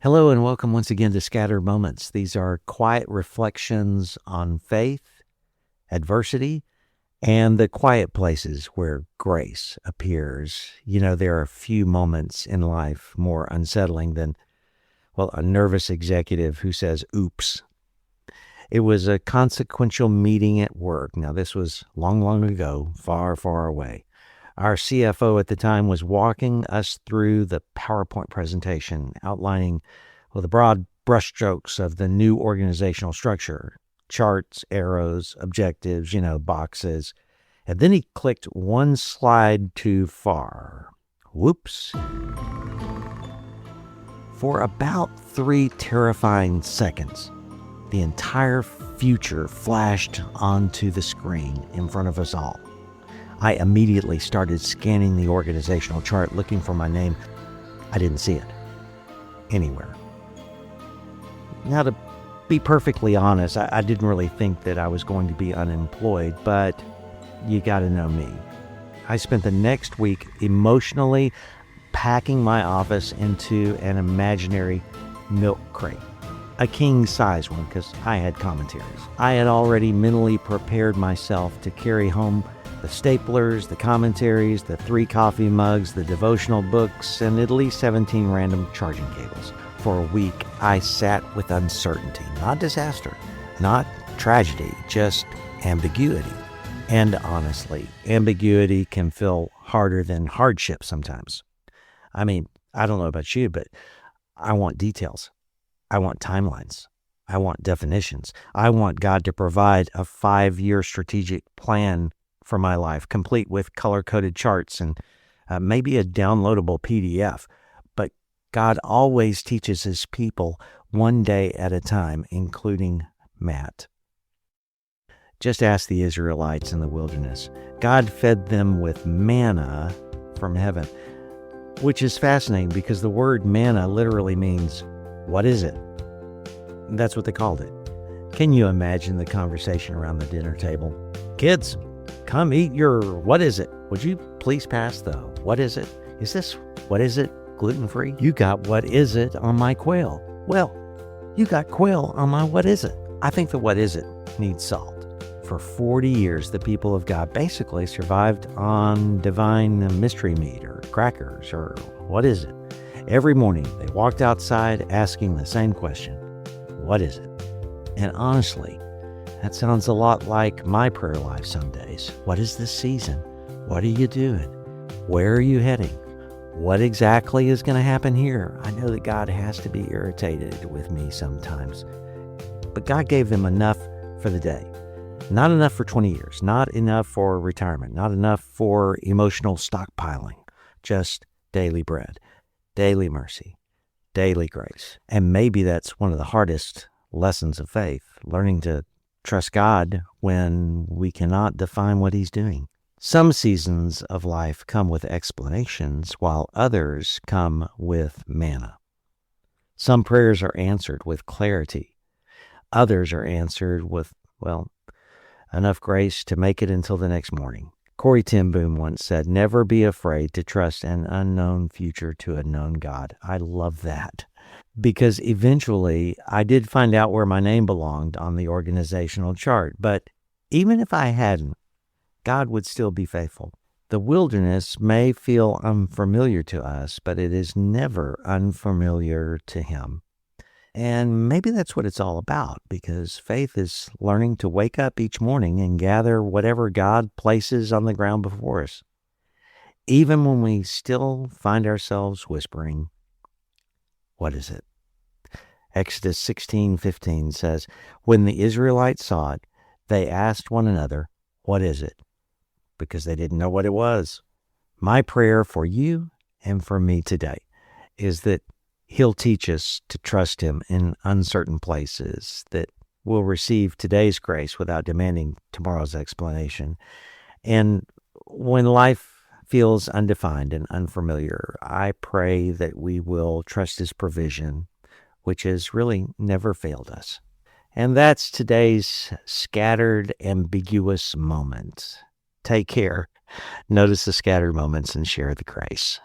Hello and welcome once again to Scattered Moments. These are quiet reflections on faith, adversity, and the quiet places where grace appears. You know, there are few moments in life more unsettling than, a nervous executive who says, oops. It was a consequential meeting at work. Now, this was long, long ago, far, far away. Our CFO at the time was walking us through the PowerPoint presentation, outlining the broad brushstrokes of the new organizational structure, charts, arrows, objectives, boxes. And then he clicked one slide too far. Whoops. For about 3 terrifying seconds, the entire future flashed onto the screen in front of us all. I immediately started scanning the organizational chart, looking for my name. I didn't see it anywhere. Now, to be perfectly honest, I didn't really think that I was going to be unemployed, but you got to know me. I spent the next week emotionally packing my office into an imaginary milk crate, a king-size one, because I had commentaries. I had already mentally prepared myself to carry home the staplers, the commentaries, the 3 coffee mugs, the devotional books, and at least 17 random charging cables. For a week, I sat with uncertainty, not disaster, not tragedy, just ambiguity. And honestly, ambiguity can feel harder than hardship sometimes. I mean, I don't know about you, but I want details. I want timelines. I want definitions. I want God to provide a 5-year strategic plan for my life, complete with color-coded charts and maybe a downloadable PDF. But God always teaches his people one day at a time, including Matt. Just ask the Israelites in the wilderness. God fed them with manna from heaven, which is fascinating because the word manna literally means, what is it? That's what they called it. Can you imagine the conversation around the dinner table? Kids, come eat your what is it? Would you please pass the what is it? Is this what is it gluten-free? You got what is it on my quail. Well, you got quail on my what is it? I think the what is it needs salt. For 40 years, the people of God basically survived on divine mystery meat or crackers or what is it? Every morning, they walked outside asking the same question, what is it? And honestly, that sounds a lot like my prayer life some days. What is this season? What are you doing? Where are you heading? What exactly is going to happen here? I know that God has to be irritated with me sometimes. But God gave them enough for the day. Not enough for 20 years. Not enough for retirement. Not enough for emotional stockpiling. Just daily bread, daily mercy, daily grace. And maybe that's one of the hardest lessons of faith, learning to trust God when we cannot define what he's doing. Some seasons of life come with explanations, while others come with manna. Some prayers are answered with clarity. Others are answered with, enough grace to make it until the next morning. Corrie ten Boom once said, never be afraid to trust an unknown future to a known God. I love that. Because eventually I did find out where my name belonged on the organizational chart. But even if I hadn't, God would still be faithful. The wilderness may feel unfamiliar to us, but it is never unfamiliar to him. And maybe that's what it's all about, because faith is learning to wake up each morning and gather whatever God places on the ground before us, even when we still find ourselves whispering, what is it? Exodus 16:15 says, when the Israelites saw it, they asked one another, what is it? Because they didn't know what it was. My prayer for you and for me today is that he'll teach us to trust him in uncertain places, that we'll receive today's grace without demanding tomorrow's explanation. And when life feels undefined and unfamiliar, I pray that we will trust his provision, which has really never failed us. And that's today's scattered, ambiguous moment. Take care. Notice the scattered moments and share the grace.